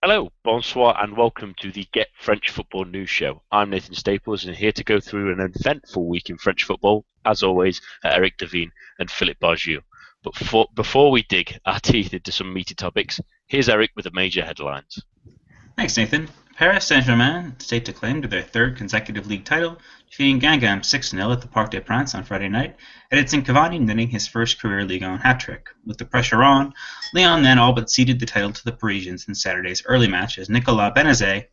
Hello, bonsoir, and welcome to the Get French Football News Show. I'm Nathan Staples, and here to go through an eventful week in French football, as always, are Eric Devine and Philippe Barjou. But before we dig our teeth into some meaty topics, here's Eric with the major headlines. Thanks, Nathan. Paris Saint-Germain staked a claim to their third consecutive league title, defeating Guingamp 6-0 at the Parc des Princes on Friday night, Edinson Cavani netting his first career Ligue 1 hat-trick. With the pressure on, Lyon then all but ceded the title to the Parisians in Saturday's early match as Nicolas Benazet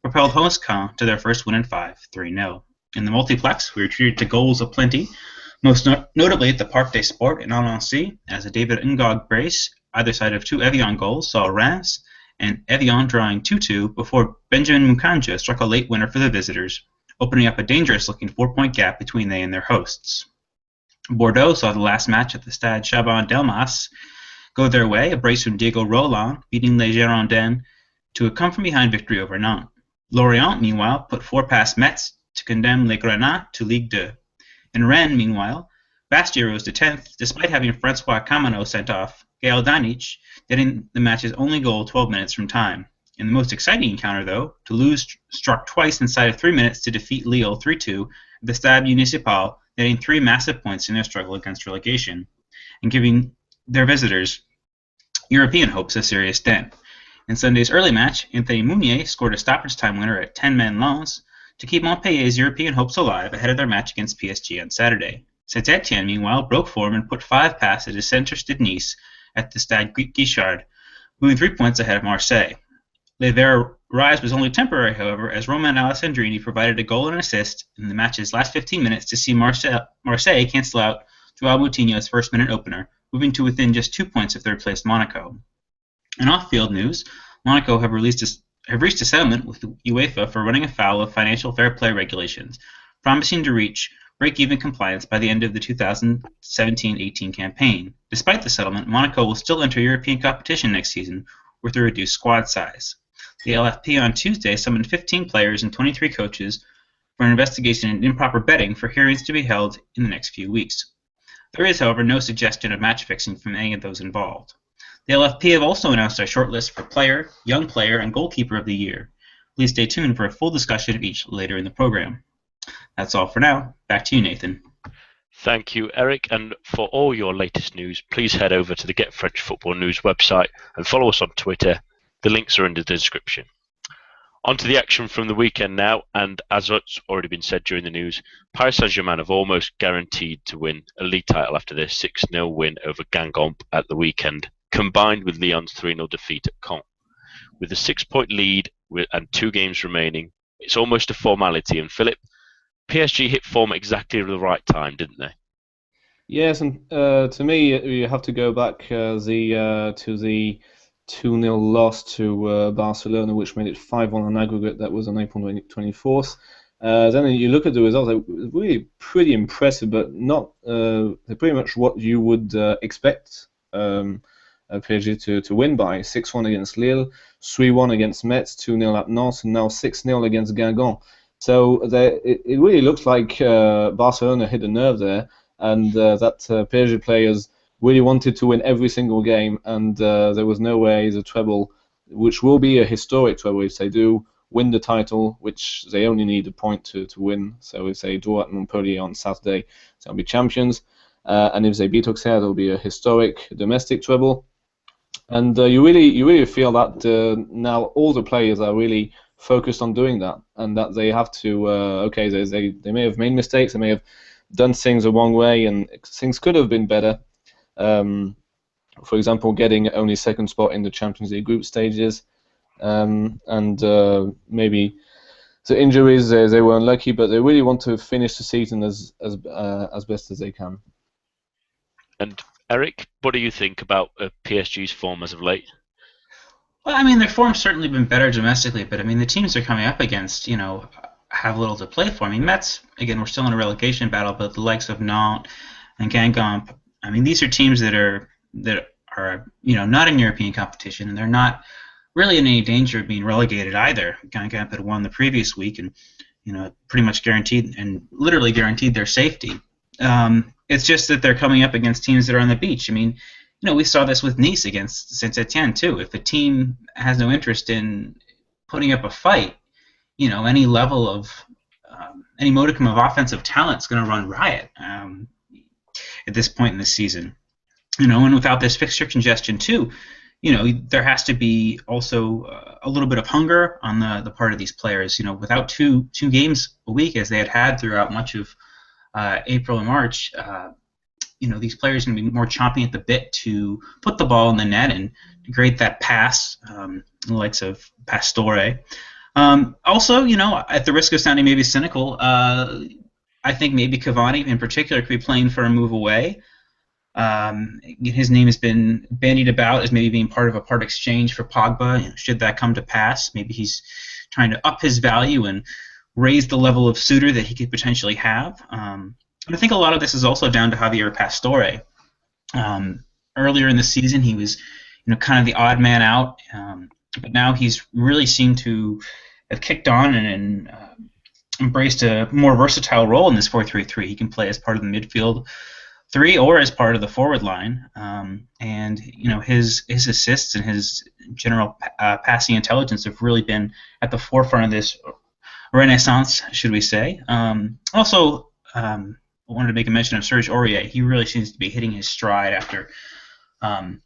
propelled host Caen to their first win in five, 3-0. In the multiplex, we were treated to goals aplenty, most notably at the Parc des Sports in Nancy, as a David Ngog brace, either side of two Evian goals, saw Reims and Evian drawing 2-2 before Benjamin Mukanja struck a late winner for the visitors, opening up a dangerous-looking 4-point gap between they and their hosts. Bordeaux saw the last match at the Stade Chaban-Delmas go their way, a brace from Diego Roland beating Les Girondins to a come-from-behind victory over Nantes. Lorient, meanwhile, put four past Metz to condemn Les Grenats to Ligue 2. In Rennes, meanwhile, Bastia rose to 10th, despite having Francois Camano sent off, Gael Danich getting the match's only goal 12 minutes from time. In the most exciting encounter, though, Toulouse struck twice inside of 3 minutes to defeat Lille 3-2 at the Stade Municipal, netting three massive points in their struggle against relegation, and giving their visitors European hopes a serious dent. In Sunday's early match, Anthony Mounier scored a stoppage-time winner at 10-man Lens to keep Montpellier's European hopes alive ahead of their match against PSG on Saturday. Saint-Etienne, meanwhile, broke form and put five past a disinterested Nice at the Stade Guichard, moving 3 points ahead of Marseille. Les Verts' rise was only temporary, however, as Romain Alessandrini provided a goal and assist in the match's last 15 minutes to see Marseille cancel out Joao Moutinho's first-minute opener, moving to within just 2 points of third-placed Monaco. In off-field news, Monaco have reached a settlement with UEFA for running afoul of financial fair play regulations, promising to reach break-even compliance by the end of the 2017-18 campaign. Despite the settlement, Monaco will still enter European competition next season with a reduced squad size. The LFP on Tuesday summoned 15 players and 23 coaches for an investigation into improper betting for hearings to be held in the next few weeks. There is, however, no suggestion of match fixing from any of those involved. The LFP have also announced a shortlist for player, young player, and goalkeeper of the year. Please stay tuned for a full discussion of each later in the program. That's all for now. Back to you, Nathan. Thank you, Eric. And for all your latest news, please head over to the Get French Football News website and follow us on Twitter. The links are in the description. On to the action from the weekend now, and as it's already been said during the news, Paris Saint-Germain have almost guaranteed to win a league title after their 6-0 win over Guingamp at the weekend, combined with Lyon's 3-0 defeat at Caen. With a 6-point lead and 2 games remaining, it's almost a formality, and Philip, PSG hit form exactly at the right time, didn't they? Yes, and to me, you have to go back to the 2-0 loss to Barcelona, which made it 5-1 on aggregate. That was on April 24th. Then you look at the results; they're really pretty impressive, but not they're pretty much what you would expect PSG to win by. 6-1 against Lille, 3-1 against Metz, 2-0 at Nantes, and now 6-0 against Guingamp. So it really looks like Barcelona hit a nerve there, and that PSG players really wanted to win every single game, and there was no way the treble, which will be a historic treble if they do win the title, which they only need a point to win. So if they draw at Montpellier on Saturday, they'll be champions, and if they beat Auxerre, there'll be a historic domestic treble. And you really feel that now all the players are really focused on doing that, and that they have to they may have made mistakes, they may have done things the wrong way, and things could have been better. For example, getting only second spot in the Champions League group stages, and maybe the injuries they were unlucky, but they really want to finish the season as best as they can. And Eric, what do you think about PSG's form as of late? Well, I mean, their form's certainly been better domestically, but I mean, the teams they're coming up against, have little to play for. I mean, Metz, again, we're still in a relegation battle, but the likes of Nantes and Guingamp, I mean, these are teams that are not in European competition, and they're not really in any danger of being relegated either. Guingamp had won the previous week, and pretty much guaranteed and literally guaranteed their safety. It's just that they're coming up against teams that are on the beach. I mean, we saw this with Nice against Saint-Etienne too. If a team has no interest in putting up a fight, any level of any modicum of offensive talent is going to run riot at this point in the season. And without this fixture congestion too, there has to be also a little bit of hunger on the part of these players. Without two games a week as they had throughout much of April and March, these players are going to be more chomping at the bit to put the ball in the net and create that pass, the likes of Pastore. Also, at the risk of sounding maybe cynical, I think maybe Cavani in particular could be playing for a move away. His name has been bandied about as maybe being part of a part exchange for Pogba. Should that come to pass, maybe he's trying to up his value and raise the level of suitor that he could potentially have. But I think a lot of this is also down to Javier Pastore. Earlier in the season, he was, kind of the odd man out, but now he's really seemed to have kicked on and embraced a more versatile role in this 4-3-3. He can play as part of the midfield three or as part of the forward line, and his assists and his general passing intelligence have really been at the forefront of this renaissance, should we say. Also, I wanted to make a mention of Serge Aurier. He really seems to be hitting his stride after some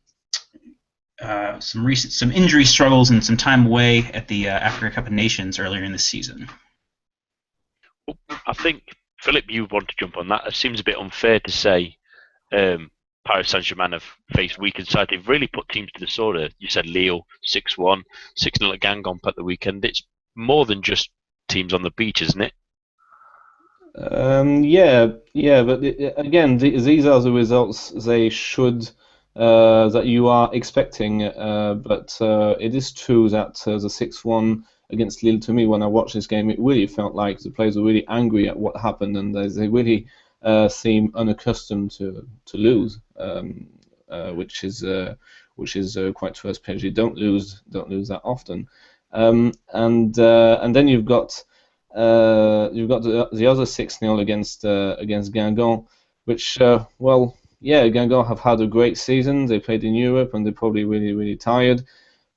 injury struggles and some time away at the Africa Cup of Nations earlier in the season. I think, Philip, you want to jump on that. It seems a bit unfair to say Paris Saint-Germain have faced weakened side. They've really put teams to the sword. You said Lille 6-1, 6-0 at Guingamp at the weekend. It's more than just teams on the beach, isn't it? Yeah, but again, these are the results they should that you are expecting. But it is true that the 6-1 against Lille, to me, when I watched this game, it really felt like the players were really angry at what happened, and they really seem unaccustomed to lose, which is quite true. Especially don't lose that often, and then you've got the other 6-0 against Guingamp, which Guingamp have had a great season. They played in Europe and they're probably really tired.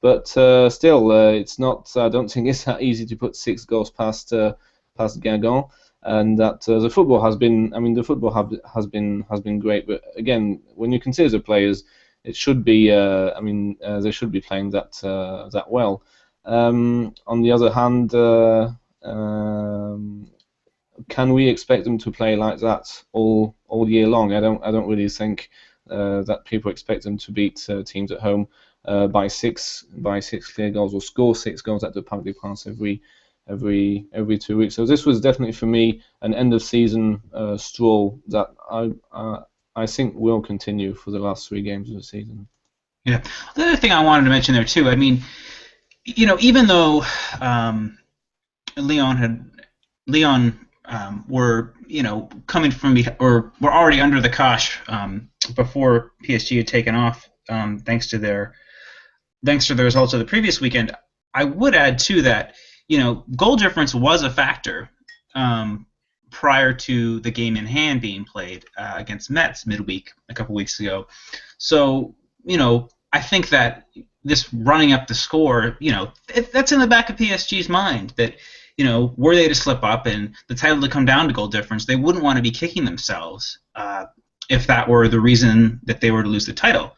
But still, it's not. I don't think it's that easy to put 6 goals past Guingamp, and that the football has been. I mean, the football has been great. But again, when you consider the players, it should be. They should be playing that well. On the other hand, can we expect them to play like that all year long? I don't really think that people expect them to beat teams at home by six clear goals or score 6 goals at the Parc des Princes every 2 weeks. So this was definitely for me an end of season stroll that I think will continue for the last 3 games of the season. Yeah. The other thing I wanted to mention there too, I mean, even though Lyon were coming from or were already under the cosh before PSG had taken off, thanks to the results of the previous weekend. I would add too that goal difference was a factor prior to the game in hand being played against Metz midweek a couple weeks ago. So I think that this running up the score, that's in the back of PSG's mind that. Were they to slip up and the title to come down to goal difference, they wouldn't want to be kicking themselves if that were the reason that they were to lose the title.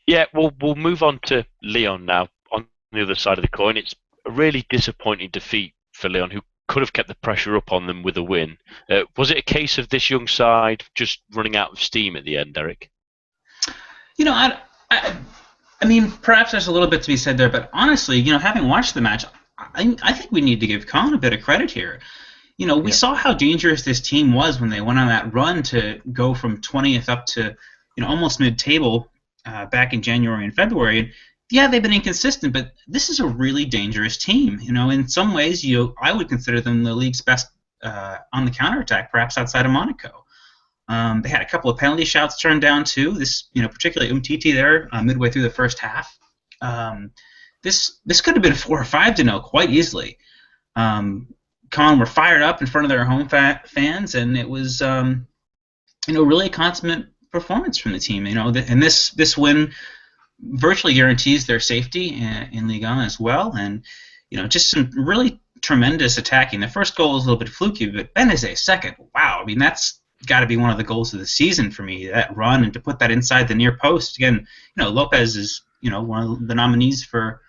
Yeah, we'll move on to Lyon now. On the other side of the coin, it's a really disappointing defeat for Lyon, who could have kept the pressure up on them with a win. Was it a case of this young side just running out of steam at the end, Eric? I mean, perhaps there's a little bit to be said there, but honestly, having watched the match, I think we need to give Caen a bit of credit here. We saw how dangerous this team was when they went on that run to go from 20th up to, almost mid-table back in January and February. And yeah, they've been inconsistent, but this is a really dangerous team. In some ways, I would consider them the league's best on the counterattack, perhaps outside of Monaco. They had a couple of penalty shouts turned down too. This, particularly Umtiti there midway through the first half. This could have been 4 or 5-0 quite easily. Caen were fired up in front of their home fans, and it was really a consummate performance from the team. And this win virtually guarantees their safety in Ligue 1 as well. And just some really tremendous attacking. The first goal was a little bit fluky, but Benezet second, wow! I mean, that's got to be one of the goals of the season for me. That run and to put that inside the near post again. Lopez is one of the nominees for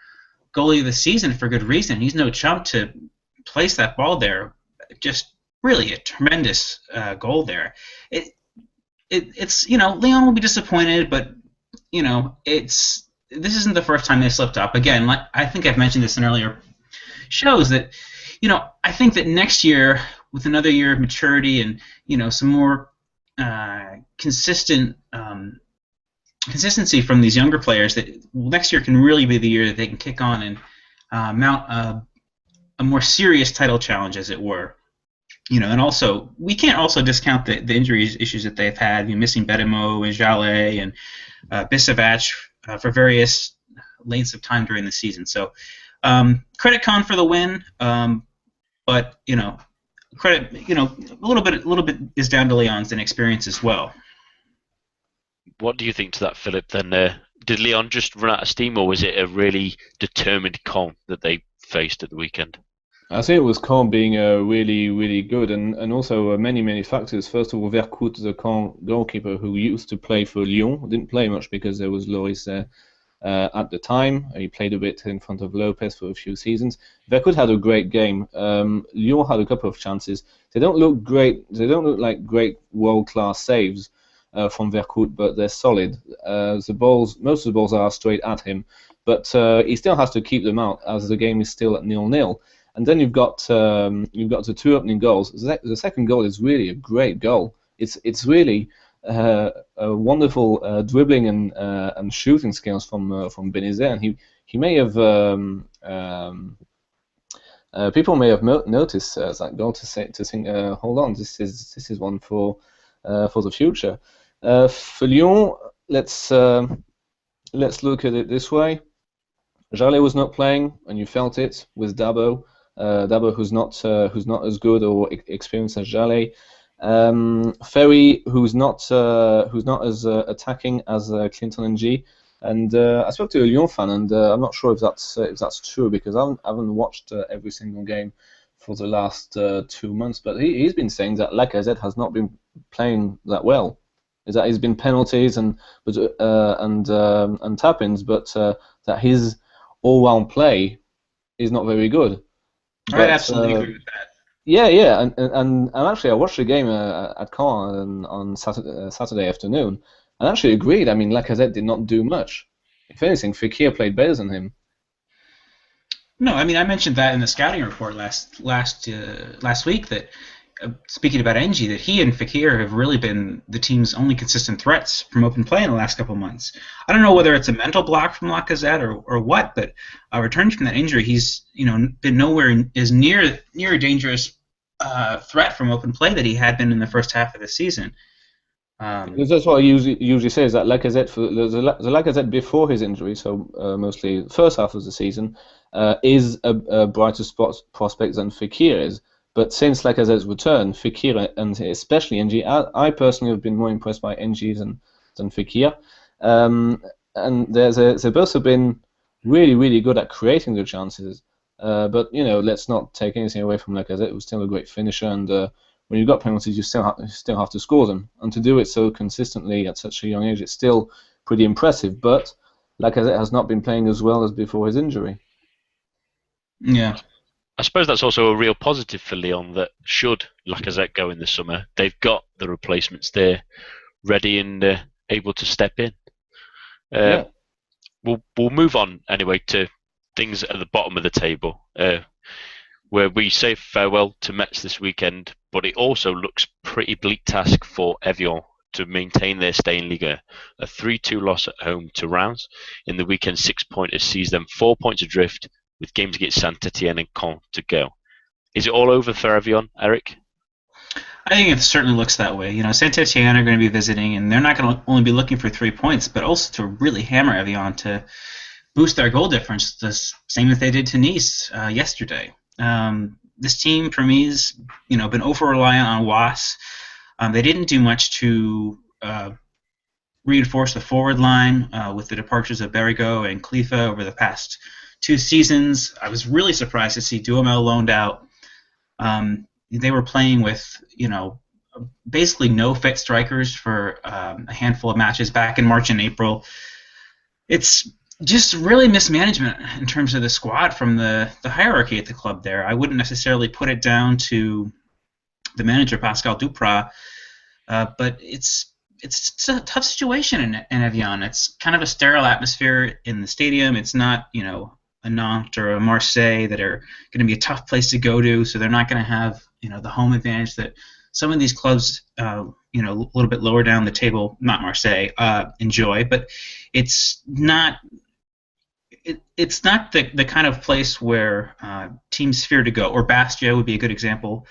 goalie of the season for good reason. He's no chump to place that ball there. Just really a tremendous goal there. It's Lyon will be disappointed, but this isn't the first time they slipped up. Again, like I think I've mentioned this in earlier shows that I think that next year with another year of maturity and some more consistency from these younger players, that next year can really be the year that they can kick on and mount a more serious title challenge, as it were. And also we can't also discount the injury issues that they've had. Missing Bedemo and Jallet and Bisevac for various lengths of time during the season. So credit Con for the win, but credit a little bit is down to Lyon's inexperience as well. What do you think to that, Philip? Then did Lyon just run out of steam, or was it a really determined Con that they faced at the weekend? I think it was Caen being really, really good, and also many factors. First of all, Vercoute, the Caen goalkeeper who used to play for Lyon, didn't play much because there was Loris there at the time. He played a bit in front of Lopez for a few seasons. Vercoute had a great game. Lyon had a couple of chances. They don't look great. They don't look like great world-class saves from Vercoute, but they're solid. Most of the balls are straight at him, but he still has to keep them out as the game is still at 0-0. And then you've got the two opening goals. The second goal is really a great goal. It's really a wonderful dribbling and shooting skills from Benezet, and he may have people may have noticed that goal to think hold on, this is one for the future. For Lyon, let's look at it this way. Jallet was not playing, and you felt it with Dabo. Dabo, who's not as good or experienced as Jallet. Ferry, who's not as attacking as Clinton Ng. And I spoke to a Lyon fan, and I'm not sure if that's true because I haven't watched every single game for the last 2 months. But he's been saying that Lacazette has not been playing that well. Is that he's been penalties and tap-ins, but that his all-round play is not very good. I absolutely agree with that. Yeah, and actually I watched the game at Caen on Saturday afternoon, and actually agreed. I mean, Lacazette did not do much. If anything, Fekir played better than him. No, I mean I mentioned that in the scouting report last week that speaking about Ng, that he and Fekir have really been the team's only consistent threats from open play in the last couple of months. I don't know whether it's a mental block from Lacazette or what, but returning from that injury, he's been nowhere as near a dangerous threat from open play that he had been in the first half of the season. That's what I usually say, is that Lacazette, the Lacazette before his injury, so mostly the first half of the season, is a brighter prospect than Fekir is. But since Lacazette's return, Fekir and especially Ng, I personally have been more impressed by Ng than Fekir. And they both have been really, really good at creating the chances. But let's not take anything away from Lacazette, who's still a great finisher. And when you've got penalties, you still have to score them. And to do it so consistently at such a young age, it's still pretty impressive. But Lacazette has not been playing as well as before his injury. Yeah. I suppose that's also a real positive for Lyon, that should Lacazette go in the summer, they've got the replacements there, ready and able to step in. Yeah. We'll move on anyway to things at the bottom of the table, where we say farewell to Metz this weekend, but it also looks pretty bleak task for Evian to maintain their stay in Ligue 1. A 3-2 loss at home to Reims in the weekend 6-pointers sees them 4 points adrift, with games against Saint-Etienne and Caen to go. Is it all over for Evian, Eric? I think it certainly looks that way. Saint-Etienne are going to be visiting, and they're not going to only be looking for 3 points, but also to really hammer Evian to boost their goal difference, the same as they did to Nice yesterday. This team, for me, has been over-reliant on Was. They didn't do much to reinforce the forward line with the departures of Berrigo and Khalifa over the past 2 seasons. I was really surprised to see Duhamel loaned out. They were playing with, basically no fit strikers for a handful of matches back in March and April. It's just really mismanagement in terms of the squad from the hierarchy at the club there. I wouldn't necessarily put it down to the manager, Pascal Duprat, but it's a tough situation in Evian. It's kind of a sterile atmosphere in the stadium. It's not, a Nantes or a Marseille that are going to be a tough place to go to, so they're not going to have, the home advantage that some of these clubs, a little bit lower down the table, not Marseille, enjoy. But it's not the kind of place where teams fear to go. Or Bastia would be a good example.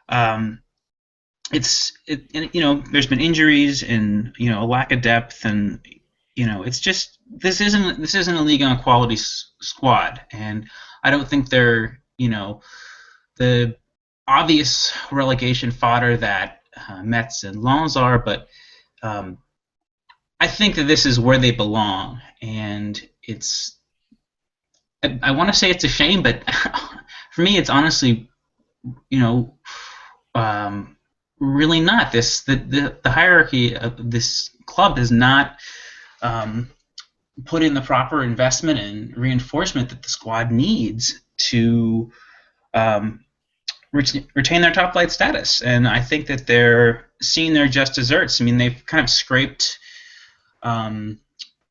There's been injuries and a lack of depth, and it's just this isn't a Ligue 1 quality squad, and I don't think they're the obvious relegation fodder that Metz and Lens are, but I think that this is where they belong, and I want to say it's a shame, but for me, it's honestly, really not. The hierarchy of this club has not put in the proper investment and reinforcement that the squad needs to retain their top flight status. And I think that they're seeing their just desserts. I mean, they've kind of scraped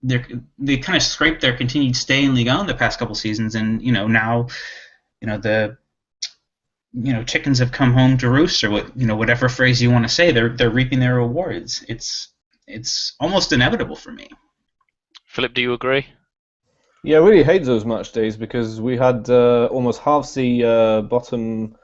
their continued stay in Ligue 1 the past couple seasons, and now the chickens have come home to roost, or whatever phrase you want to say. They're reaping their rewards. It's almost inevitable for me. Philip, do you agree? Yeah, I really hate those match days because we had almost half the bottom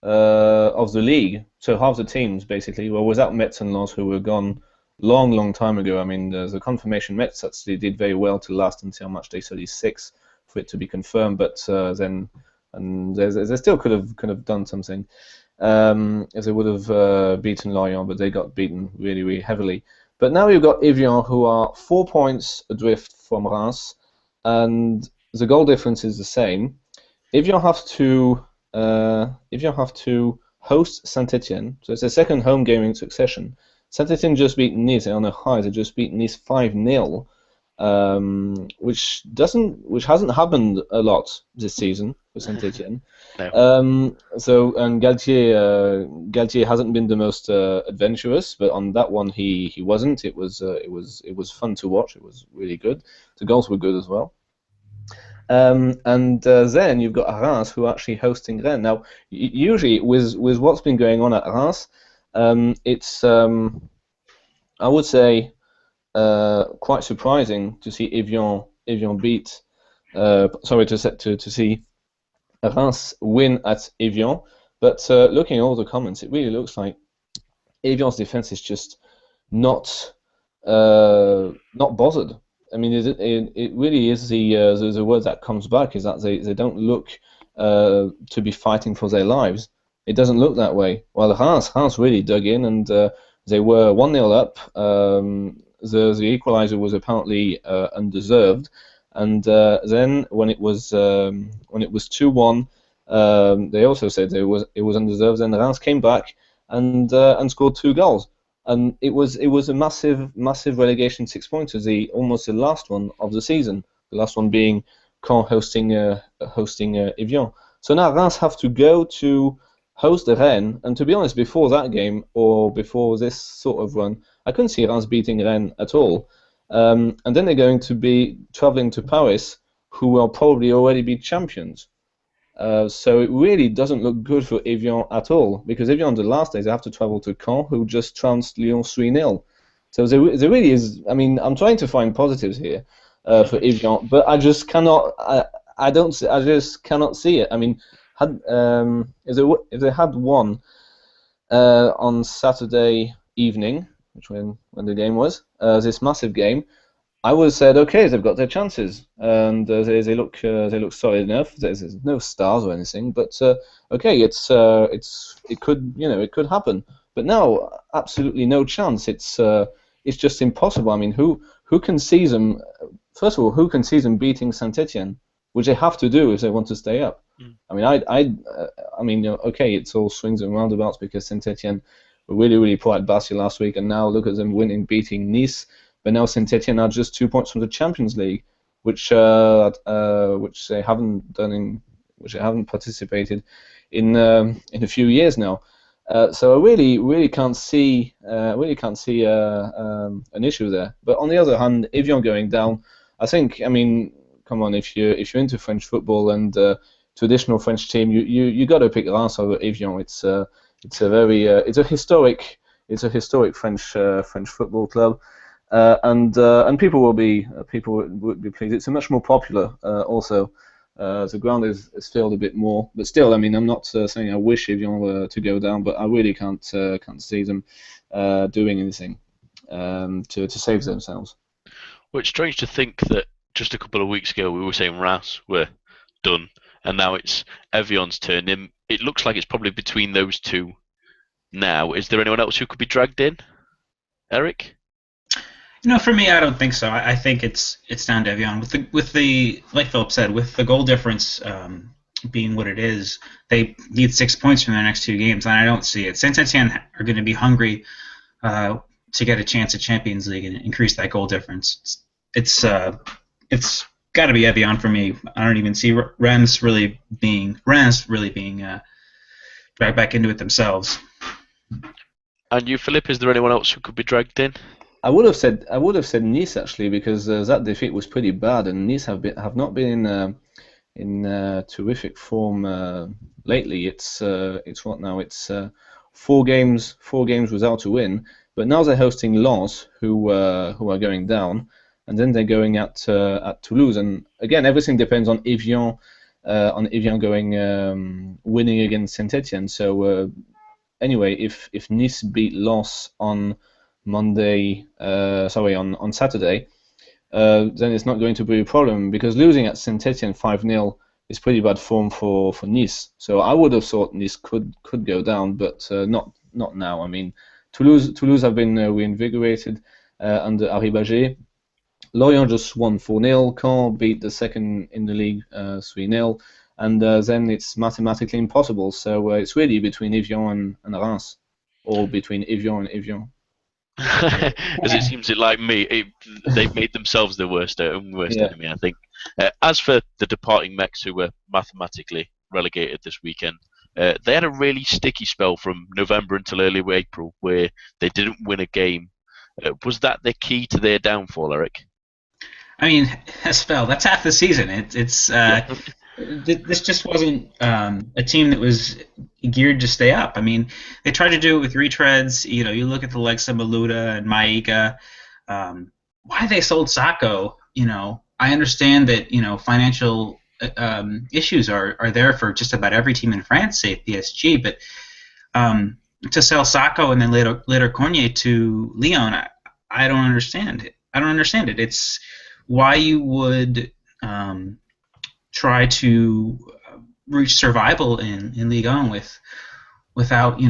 of the league, so half the teams basically were without Metz and Lens, who were gone long time ago. I mean, there's a confirmation Metz actually did very well to last until match day 36 for it to be confirmed, but then they still could have done something, as they would have beaten Lorient, but they got beaten really heavily. But now you've got Evian, who are 4 points adrift from Reims, and the goal difference is the same. Evian have to host Saint-Etienne, so it's a second home game in succession. Saint-Etienne just beat Nice on a high. They just beat Nice 5-0, which hasn't happened a lot this season for Saint-Etienne. No. And Galtier hasn't been the most adventurous, but on that one he wasn't. It was fun to watch. It was really good. The goals were good as well. Then you've got Reims, who are actually hosting Rennes. Now, usually with what's been going on at Reims, it's I would say quite surprising to see Evian beat. To see Reims win at Evian. But looking at all the comments, it really looks like Evian's defense is just not bothered. I mean, it really is the word that comes back is that they don't look to be fighting for their lives. It doesn't look that way. Well, Reims really dug in, and they were 1-0 up. The equaliser was apparently undeserved, and then when it was 2-1, they also said it was undeserved. Then Reims came back and scored 2 goals. And it was a massive relegation 6-pointer, almost the last one of the season. The last one being Caen hosting Evian. So now Reims have to go to host Rennes, and to be honest, before that game or before this sort of run, I couldn't see Reims beating Rennes at all. And then they're going to be travelling to Paris, who will probably already be champions. So it really doesn't look good for Evian at all, because Evian, the last days, they have to travel to Caen, who just trounced Lyon 3-0. So there really is. I mean, I'm trying to find positives here for Evian, but I just cannot. I just cannot see it. I mean, if they had won on Saturday evening, which when the game was, this massive game, I would have said, okay, they've got their chances, and they look solid enough. There's no stars or anything, but okay, it could happen. But now, absolutely no chance. It's just impossible. I mean, who can see them? First of all, who can see them beating Saint-Etienne, which they have to do if they want to stay up? I mean, I mean, okay, it's all swings and roundabouts because Saint-Etienne were really, really poor at Bastia last week, and now look at them winning, beating Nice. But now Saint-Etienne are just 2 points from the Champions League, which they haven't done which they haven't participated in a few years now. So I really can't see an issue there. But on the other hand, Evian going down, I think, I mean, come on, if you're into French football and traditional French team, you got to pick Reims over Evian. It's a historic French football club, and people would be pleased. It's a much more popular also. The ground is filled a bit more, but still, I mean, I'm not saying I wish Evian were to go down, but I really can't see them doing anything to save themselves. Well, it's strange to think that just a couple of weeks ago we were saying Reims were done, and now it's Evian's turn. It looks like it's probably between those two now. Is there anyone else who could be dragged in? Eric? For me, I don't think so. I think it's down to Evian. With the like Philip said, with the goal difference being what it is, they need 6 points from their next 2 games, and I don't see it. Saint-Etienne are going to be hungry to get a chance at Champions League and increase that goal difference. It's got to be Evian for me. I don't even see Reims really being dragged back into it themselves. And you, Philip, is there anyone else who could be dragged in? I would have said Nice actually, because that defeat was pretty bad, and Nice have not been in terrific form lately. It's what now? It's 4 games without a win. But now they're hosting Lens, who are going down, and then they're going at Toulouse. And again, everything depends on Evian going winning against Saint-Etienne. So anyway, if Nice beat Lens on Saturday, then it's not going to be a problem, because losing at Saint-Etienne 5-0 is pretty bad form for Nice. So I would have thought Nice could go down, but not now. I mean, Toulouse have been reinvigorated under Harry Baget. Lorient just won 4-0. Caen beat the second in the league 3-0. And then it's mathematically impossible. So it's really between Evian and Reims, or between Evian and Evian. As it seems like me, they've made themselves their worst enemy, I think. As for the departing Mets, who were mathematically relegated this weekend, they had a really sticky spell from November until early April where they didn't win a game. Was that the key to their downfall, Eric? I mean, a spell, that's half the season. This just wasn't a team that was geared to stay up. I mean, they tried to do it with retreads. You look at the likes of Malouda and Maïga. Why they sold Sacco, I understand that, financial issues are there for just about every team in France, say PSG, but to sell Sacco and then later Cornier to Lyon, I don't understand it. It's why you would try to reach survival in Ligue 1 without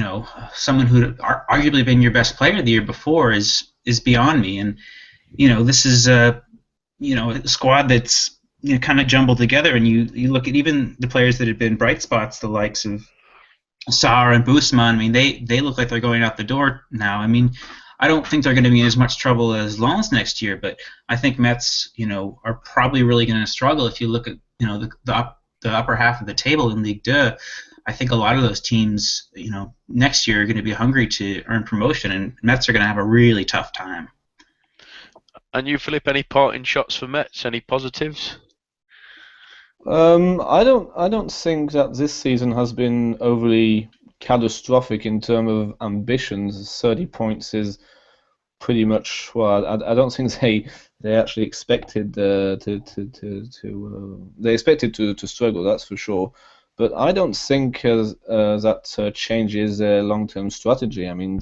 someone who had arguably been your best player the year before is beyond me. And this is a squad that's kind of jumbled together, and you look at even the players that have been bright spots, the likes of Sarr and Bousman. I mean, they look like they're going out the door now. I mean, I don't think they're going to be in as much trouble as Lens next year, but I think Metz, are probably really going to struggle. If you look at, the upper half of the table in Ligue 2, I think a lot of those teams, next year are going to be hungry to earn promotion, and Metz are going to have a really tough time. And you, Philippe, any parting shots for Metz? Any positives? I don't think that this season has been overly catastrophic in terms of ambitions. 30 points is pretty much I don't think they actually expected they expected to struggle, that's for sure. But I don't think that changes their long-term strategy. I mean,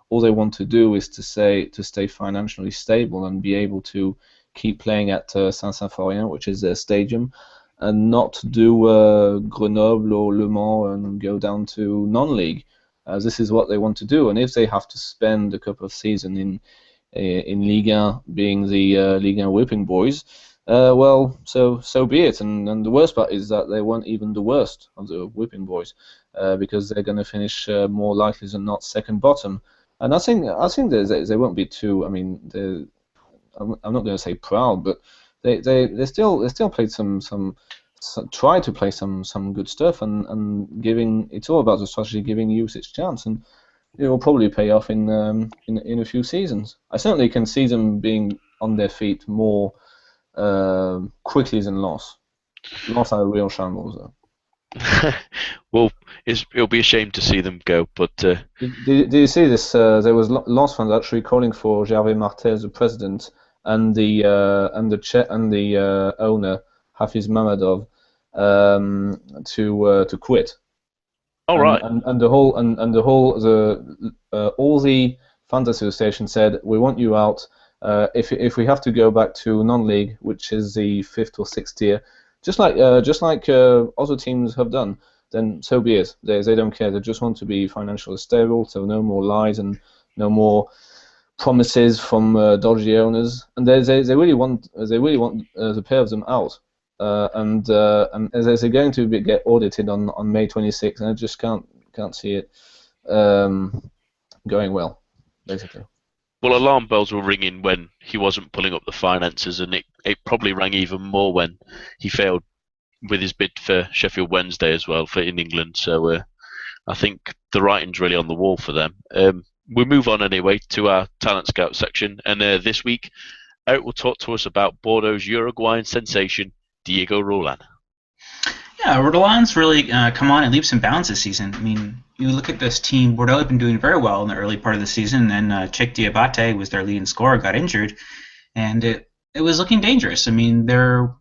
all they want to do is to stay financially stable and be able to keep playing at Saint-Symphorien, which is their stadium, and not do Grenoble or Le Mans and go down to non-league. This is what they want to do, and if they have to spend a couple of seasons in Liga, being the Liga whipping boys, well, so be it. And the worst part is that they weren't even the worst of the whipping boys, because they're going to finish more likely than not second bottom. And I think they won't be too. I mean, I'm not going to say proud, but they still played some try to play some good stuff, and giving, it's all about the strategy, giving youth its chance, and it will probably pay off in a few seasons. I certainly can see them being on their feet more quickly than Lens. Lens are a real shambles, though. Well, it'll be a shame to see them go, but Did you see this? There was Lens fans actually calling for Gervais Martel, the president, and the owner Hafiz Mamadov, to quit. all right. And all the fans association said, we want you out. If we have to go back to non-league, which is the 5th or 6th tier, just like other teams have done, then so be it. They don't care. They just want to be financially stable, so no more lies and no more promises from dodgy owners. And they really want the pair of them out. And as they're going to get audited on May 26th, and I just can't see it going well, basically. Well, alarm bells were ringing when he wasn't pulling up the finances, and it probably rang even more when he failed with his bid for Sheffield Wednesday as well in England. So I think the writing's really on the wall for them. We'll move on anyway to our talent scout section, and this week Eric will talk to us about Bordeaux's Uruguayan sensation, Diego Roland. Yeah, Roland's really come on in leaps and bounds this season. I mean, you look at this team, Bordeaux had been doing very well in the early part of the season, and then Cheikh Diabate was their leading scorer, got injured, and it was looking dangerous. I mean, there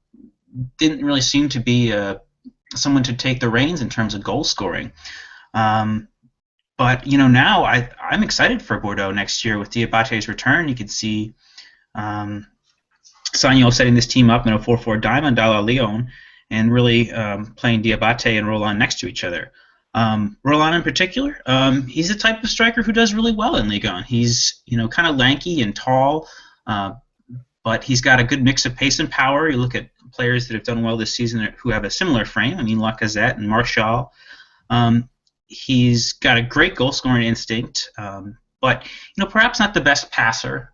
didn't really seem to be someone to take the reins in terms of goal scoring. But, now I'm excited for Bordeaux next year with Diabate's return. You could see Sagnol setting this team up in a 4-4 diamond a la Lyon, and really playing Diabate and Roland next to each other. Roland in particular, he's the type of striker who does really well in Ligue 1. He's kind of lanky and tall, but he's got a good mix of pace and power. You look at players that have done well this season who have a similar frame. I mean, Lacazette and Martial. He's got a great goal-scoring instinct, but perhaps not the best passer.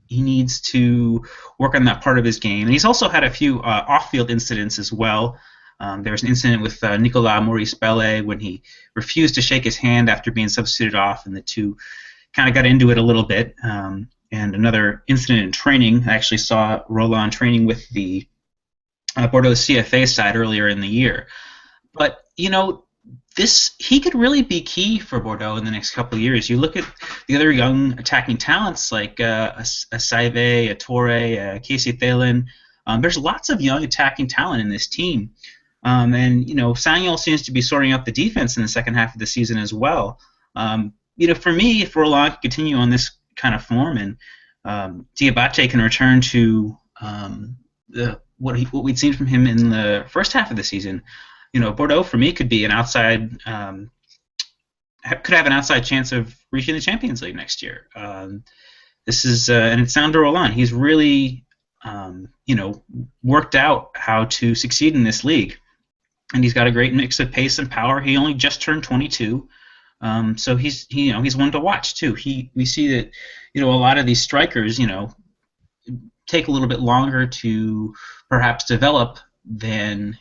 He needs to work on that part of his game. And he's also had a few off-field incidents as well. There was an incident with Nicolas Maurice Belle when he refused to shake his hand after being substituted off, and the two kind of got into it a little bit. And another incident in training. I actually saw Roland training with the Bordeaux CFA side earlier in the year. But, he could really be key for Bordeaux in the next couple of years. You look at the other young attacking talents like a Saive, a Torre, Casey Thalen. There's lots of young attacking talent in this team. And Sagnol seems to be sorting out the defense in the second half of the season as well. For me, if Roland can continue on this kind of form, and Diabate can return to what we'd seen from him in the first half of the season, Bordeaux for me could be an outside, could have an outside chance of reaching the Champions League next year. This is, and it's down to Roland. He's really, worked out how to succeed in this league, and he's got a great mix of pace and power. He only just turned 22, so he's one to watch too. We see that, a lot of these strikers, take a little bit longer to perhaps develop than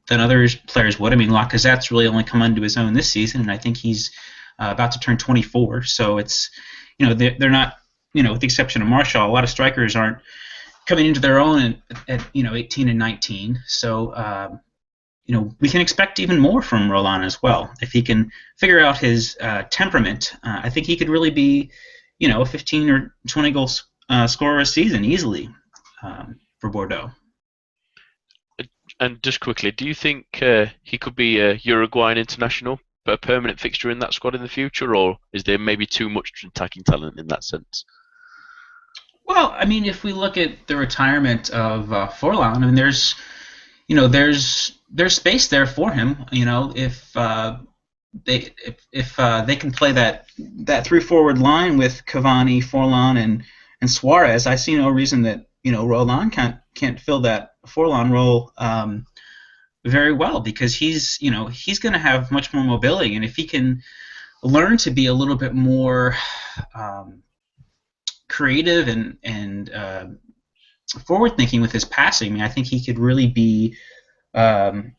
other players would. I mean, Lacazette's really only come onto his own this season, and I think he's about to turn 24. So it's, they're not, with the exception of Martial, a lot of strikers aren't coming into their own at 18 and 19. So, we can expect even more from Roland as well. If he can figure out his temperament, I think he could really be, a 15 or 20 goal scorer a season easily for Bordeaux. And just quickly, do you think he could be a Uruguayan international, but a permanent fixture in that squad in the future, or is there maybe too much attacking talent in that sense? Well, I mean, if we look at the retirement of Forlan, I mean, there's space there for him. If if they can play that three forward line with Cavani, Forlan, and Suarez, I see no reason that Roland can't fill that Forlan role very well, because he's going to have much more mobility, and if he can learn to be a little bit more creative and forward thinking with his passing, I mean, I think he could really be an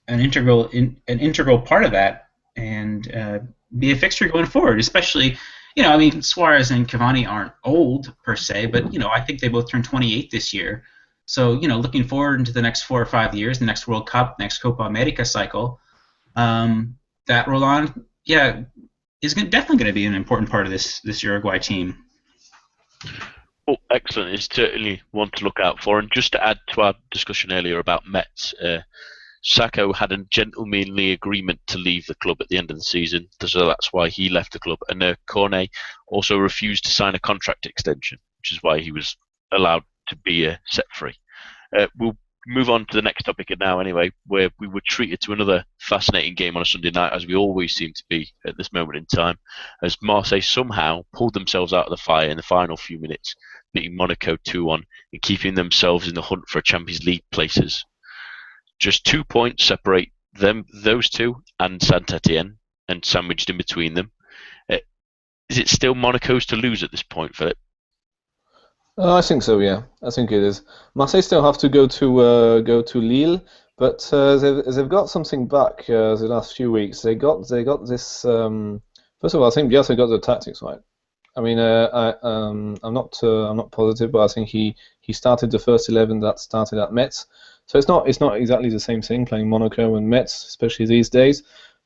integral part of that, and be a fixture going forward. Especially, I mean, Suarez and Cavani aren't old per se, but I think they both turned 28 this year. So looking forward into the next 4 or 5 years, the next World Cup, next Copa America cycle, that Roland, is definitely going to be an important part of this Uruguay team. Oh, excellent. It's certainly one to look out for. And just to add to our discussion earlier about Metz, Sacco had a gentlemanly agreement to leave the club at the end of the season, so that's why he left the club. And Cornet also refused to sign a contract extension, which is why he was allowed to be set free. We'll move on to the next topic now anyway, where we were treated to another fascinating game on a Sunday night, as we always seem to be at this moment in time, as Marseille somehow pulled themselves out of the fire in the final few minutes, beating Monaco 2-1 and keeping themselves in the hunt for Champions League places. Just 2 points separate those two and Saint-Etienne, and sandwiched in between them. Is it still Monaco's to lose at this point, Philip? I think so. Yeah, I think it is. Marseille still have to go to Lille, but they've got something back the last few weeks. They got this. First of all, I think Bielsa got the tactics right. I mean, I'm not positive, but I think he started the first 11 that started at Metz. So it's not exactly the same thing playing Monaco and Metz, especially these days.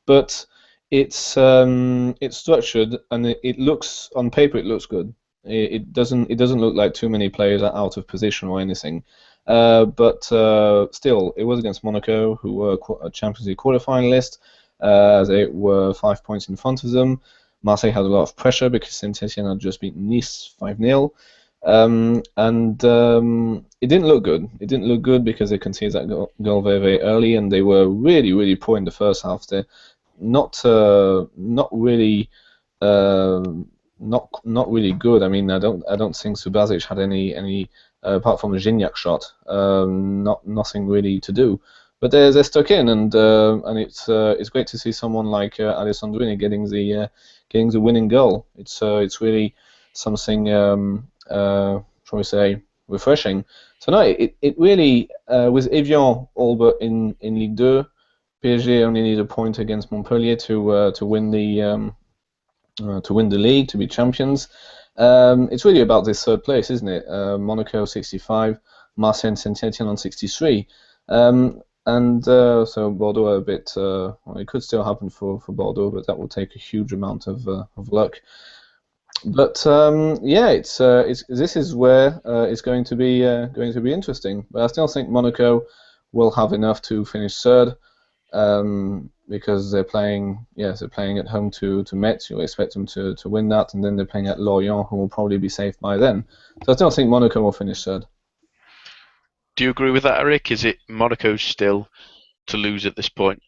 But it's structured, and it looks on paper it looks good. It doesn't look like too many players are out of position or anything. But still, it was against Monaco, who were a Champions League quarterfinalist. They were 5 points in front of them. Marseille had a lot of pressure because Saint-Etienne had just beaten Nice 5-0. It didn't look good. It didn't look good because they conceded that goal very, very early, and they were really, really poor in the first half. They're not really good. I mean, I don't think Subasic had any apart from a Gignac shot, nothing really to do. But they're stuck in, and it's great to see someone like Alessandrini getting the winning goal. It's really something shall we say refreshing. So no, it really with Evian all but in Ligue 2, PSG only need a point against Montpellier to win the league, to be champions. It's really about this third place, isn't it? Monaco 65, Marseille and Saint-Etienne on 63. So Bordeaux are a bit. It could still happen for Bordeaux, but that will take a huge amount of luck. But this is where it's going to be interesting. But I still think Monaco will have enough to finish third, because they're playing at home to Metz. You'll expect them to win that, and then they're playing at Lorient, who will probably be safe by then. So I still think Monaco will finish third. Do you agree with that, Eric? Is it Monaco still to lose at this point?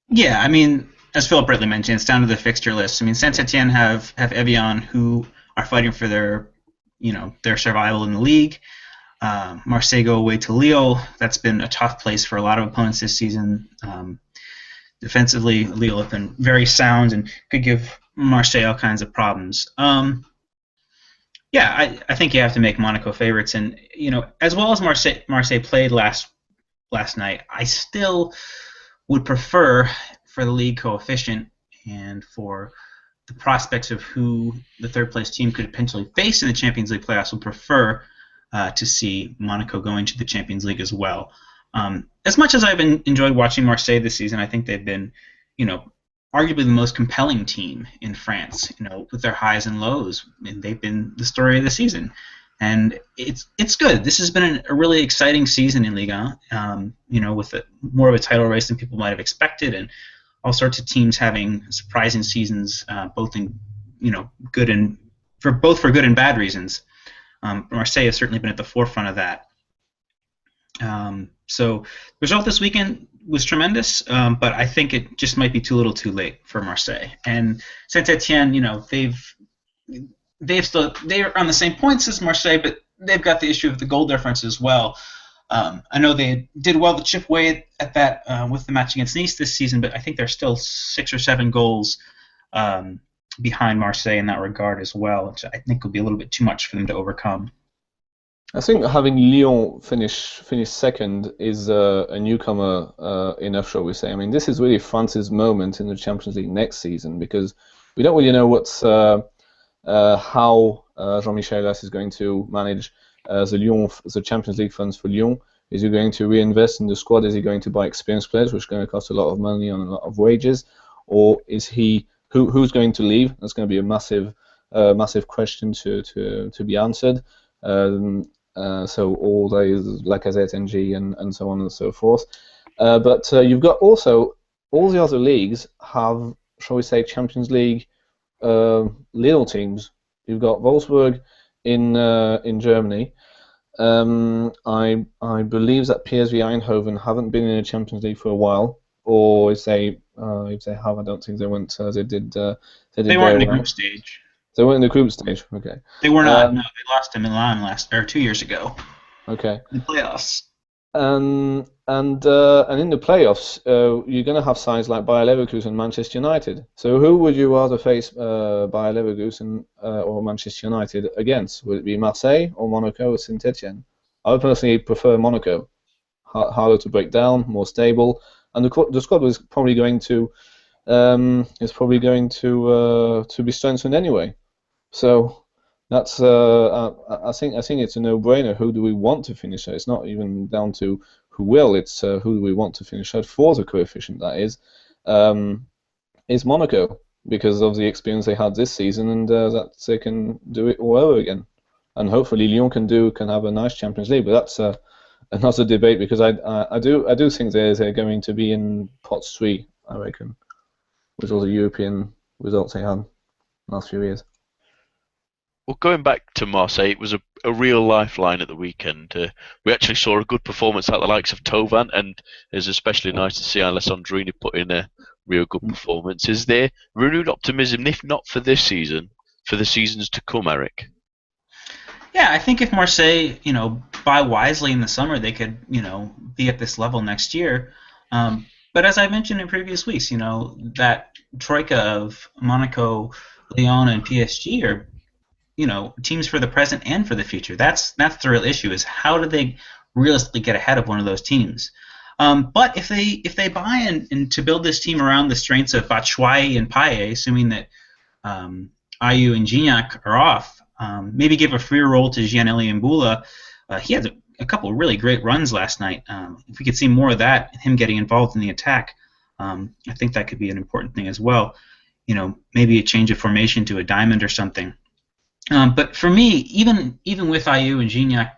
Yeah, I mean, as Philip rightly mentioned, it's down to the fixture list. I mean, Saint-Etienne have Evian, who are fighting for their survival in the league. Marseille go away to Lille. That's been a tough place for a lot of opponents this season. Defensively, Lille have been very sound and could give Marseille all kinds of problems. I think you have to make Monaco favorites, and as well as Marseille played last night, I still would prefer, for the league coefficient and for the prospects of who the third place team could potentially face in the Champions League playoffs, would prefer to see Monaco going to the Champions League as well. As much as I've enjoyed watching Marseille this season, I think they've been, arguably the most compelling team in France, with their highs and lows, and they've been the story of the season. And it's good. This has been a really exciting season in Ligue 1, with more of a title race than people might have expected, and all sorts of teams having surprising seasons, both in good and for good and bad reasons. Marseille has certainly been at the forefront of that. So the result this weekend was tremendous, but I think it just might be too little, too late for Marseille. And Saint Etienne, they're on the same points as Marseille, but they've got the issue of the goal difference as well. I know they did well to chip away at that with the match against Nice this season, but I think they're still 6 or 7 goals behind Marseille in that regard as well, which I think will be a little bit too much for them to overcome. I think having Lyon finish second is a newcomer enough, shall we say. I mean, this is really France's moment in the Champions League next season, because we don't really know how Jean-Michel Aulas is going to manage the Champions League funds for Lyon. Is he going to reinvest in the squad? Is he going to buy experienced players, which is going to cost a lot of money and a lot of wages? Or is he who's going to leave? That's going to be a massive question to be answered. So all those Lacazette, NG, and so on and so forth. But you've got also all the other leagues have, shall we say, Champions League little teams. You've got Wolfsburg in Germany. I believe that PSV Eindhoven haven't been in the Champions League for a while, or if they have, I don't think they went. They did. They weren't in the group stage. They weren't in the group stage. Okay. They were not. No, they lost to Milan 2 years ago. Okay. In the playoffs. And in the playoffs, you're going to have sides like Bayer Leverkusen and Manchester United. So who would you rather face Bayer Leverkusen or Manchester United against? Would it be Marseille or Monaco or Saint Etienne? I would personally prefer Monaco. Harder to break down, more stable, and the squad was probably going to be strengthened anyway. So that's I think it's a no-brainer. Who do we want to finish? It's not even down to who will. It's who do we want to finish at for the coefficient. That is Monaco, because of the experience they had this season, and that they can do it all over again. And hopefully Lyon can have a nice Champions League. But that's another debate, because I do think they're going to be in pot 3. I reckon, with all the European results they had last few years. Well, going back to Marseille, it was a real lifeline at the weekend. We actually saw a good performance at the likes of Thauvin, and it was especially nice to see Alessandrini put in a real good performance. Is there renewed optimism, if not for this season, for the seasons to come, Eric? Yeah, I think if Marseille, buy wisely in the summer, they could, be at this level next year. But as I mentioned in previous weeks, that troika of Monaco, Lyon, and PSG are, teams for the present and for the future. That's the real issue, is how do they realistically get ahead of one of those teams? But if they buy and to build this team around the strengths of Batshuayi and Payet, assuming that Ayew and Gignac are off, maybe give a free role to Gianelli Mbula. He had a couple of really great runs last night. If we could see more of that, him getting involved in the attack, I think that could be an important thing as well. Maybe a change of formation to a diamond or something. But for me, even with Ayew and Gignac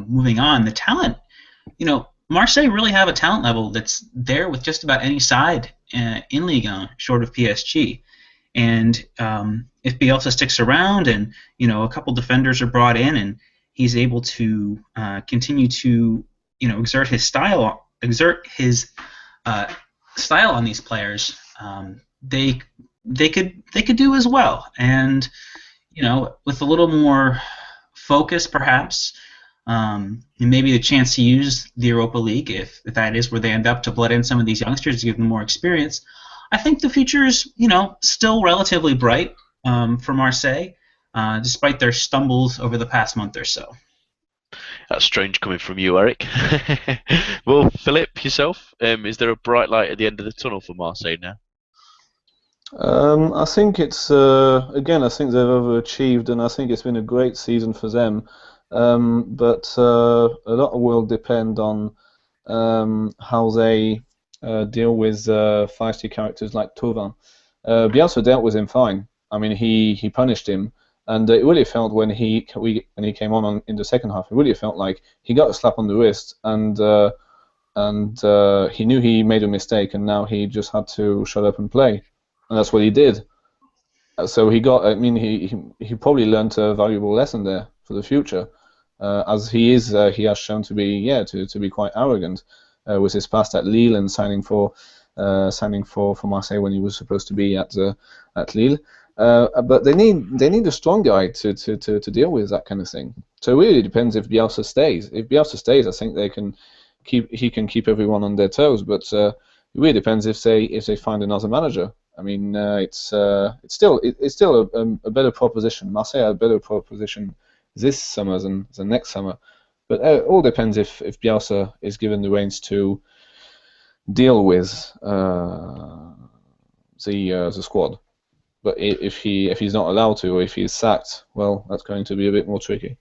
moving on, the talent, Marseille really have a talent level that's there with just about any side in Ligue 1, short of PSG. And if Bielsa sticks around, and a couple defenders are brought in, and he's able to continue to exert his style on these players, they could do as well. And with a little more focus, perhaps, and maybe the chance to use the Europa League, if that is where they end up, to blood in some of these youngsters to give them more experience, I think the future is, still relatively bright for Marseille, despite their stumbles over the past month or so. That's strange coming from you, Eric. Well, Philippe, yourself, is there a bright light at the end of the tunnel for Marseille now? I think it's again. I think they've overachieved, and I think it's been a great season for them. But a lot will depend on how they deal with feisty characters like Thauvin. Bielsa dealt with him fine. I mean, he punished him, and it really felt when he came on in the second half. It really felt like he got a slap on the wrist, and he knew he made a mistake, and now he just had to shut up and play. And that's what he did. So he got. I mean, he probably learned a valuable lesson there for the future. as he is. He has shown to be to be quite arrogant with his past at Lille and signing for Marseille when he was supposed to be at Lille. But they need a strong guy to deal with that kind of thing. So it really depends if Bielsa stays. If Bielsa stays, I think he can keep everyone on their toes. But it really depends if they find another manager. I mean, it's still a better proposition. Marseille a better proposition this summer than next summer. But it all depends if Bielsa is given the reins to deal with the squad. But if he's not allowed to, or if he's sacked, well, that's going to be a bit more tricky.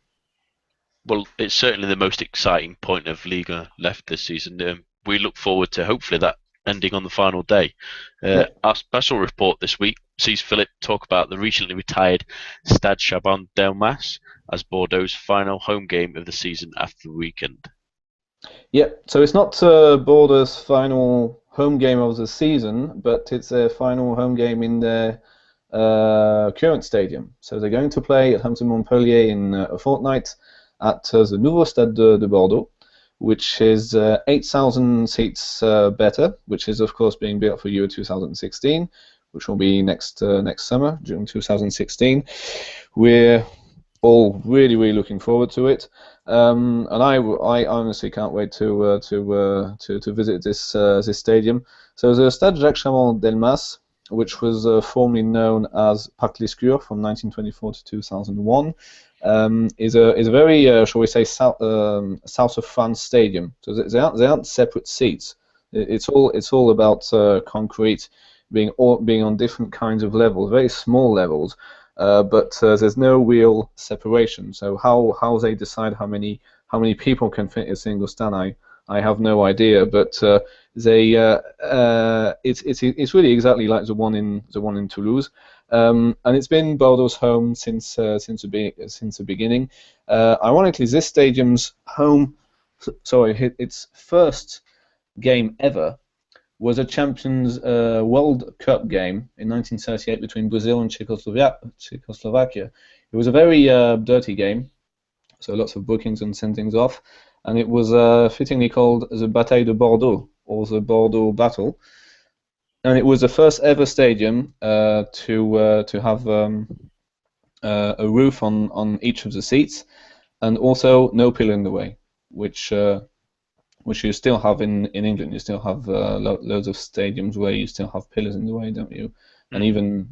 Well, it's certainly the most exciting point of Liga left this season. We look forward to hopefully that ending on the final day. Our special report this week sees Philip talk about the recently retired Stade Chaban-Delmas as Bordeaux's final home game of the season after the weekend. Yeah, so it's not Bordeaux's final home game of the season, but it's their final home game in their current stadium. So they're going to play at home to Montpellier in a fortnight at the Nouveau Stade de Bordeaux, which is 8,000 seats better, which is of course being built for Euro 2016, which will be next summer, June 2016. We're all really looking forward to it, and I honestly can't wait to visit this stadium. So the Stade Jacques Chaban-Delmas, which was formerly known as Parc Lescure from 1924 to 2001, is a very shall we say south of France stadium. So they aren't separate seats. It's all about concrete being on different kinds of levels, very small levels. But there's no real separation. So how they decide how many people can fit in a single stand, I have no idea. But it's really exactly like the one in Toulouse, and it's been Bordeaux's home since the beginning. Ironically, this stadium's its first game ever was a Champions World Cup game in 1938 between Brazil and Czechoslovakia. It was a very dirty game, so lots of bookings and sendings off, and it was fittingly called the Bataille de Bordeaux, or the Bordeaux Battle. And it was the first ever stadium to have a roof on each of the seats, and also no pillar in the way, which you still have in England. You still have loads of stadiums where you still have pillars in the way, don't you? And even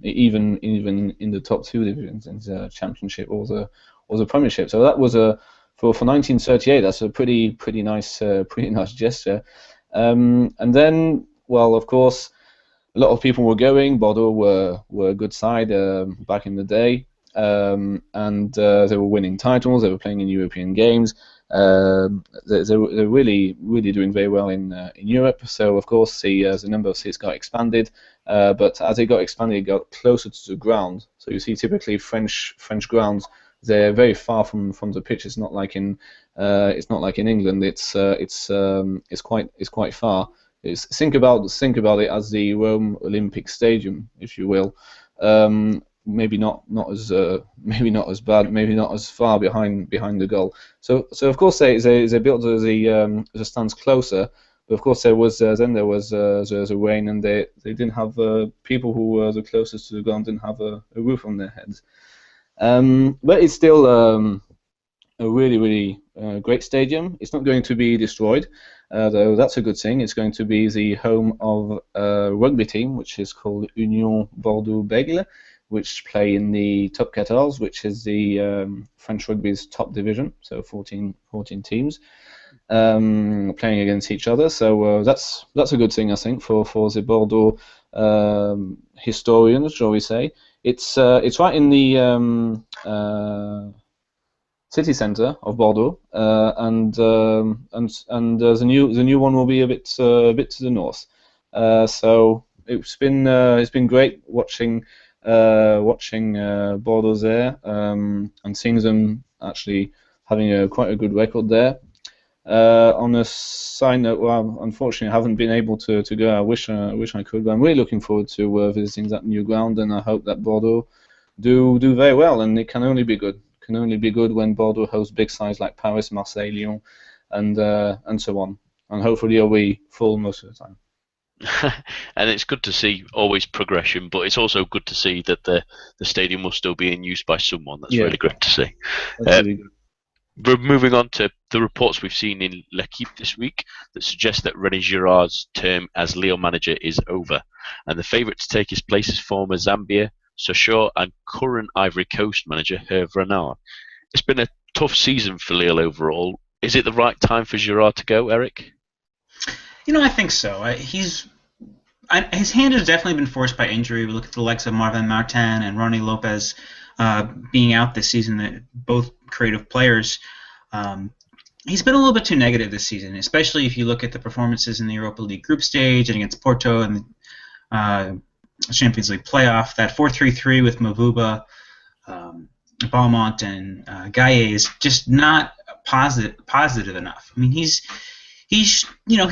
in the top two divisions, in the Championship or the Premiership. So that was for 1938. That's a pretty nice gesture. And then, well, of course, a lot of people were going. Bordeaux were a good side back in the day, and they were winning titles. They were playing in European games. They're really doing very well in Europe. So of course the number of seats got expanded, but as it got expanded, it got closer to the ground. So you see, typically French grounds, they're very far from the pitch. It's not like in England. It's quite far. Think about it as the Rome Olympic Stadium, if you will. Maybe not as bad, maybe not as far behind the goal. So of course they built the stands closer, but of course there was the rain, and they didn't have people who were the closest to the ground didn't have a roof on their heads. But it's still a really great stadium. It's not going to be destroyed, though that's a good thing. It's going to be the home of a rugby team which is called Union Bordeaux-Bègles, which play in the Top 14, which is the French rugby's top division, so 14 teams playing against each other. So that's a good thing, I think, for the Bordeaux historians, shall we say. It's right in the city centre of Bordeaux, and the new one will be a bit to the north. So it's been great watching Bordeaux there, and seeing them actually having quite a good record there. On a side note, well, unfortunately, I haven't been able to go. I wish I could, but I'm really looking forward to visiting that new ground, and I hope that Bordeaux do very well, and it can only be good. can only be good when Bordeaux hosts big sides like Paris, Marseille, Lyon, and so on. And hopefully it'll be full most of the time. And it's good to see always progression, but it's also good to see that the stadium will still be in use by someone. That's really great to see. That's really good. We're moving on to the reports we've seen in L'Équipe this week that suggest that René Girard's term as Lille manager is over, and the favourite to take his place is former Zambia, Sochaux, and current Ivory Coast manager Hervé Renard. It's been a tough season for Lille overall. Is it the right time for Girard to go, Eric? I think so. His hand has definitely been forced by injury. We look at the likes of Marvin Martin and Ronnie Lopez being out this season, both creative players. He's been a little bit too negative this season, especially if you look at the performances in the Europa League group stage and against Porto and the Champions League playoff. That 4-3-3 with Mavuba, Beaumont, and Gaye is just not positive enough. I mean, he's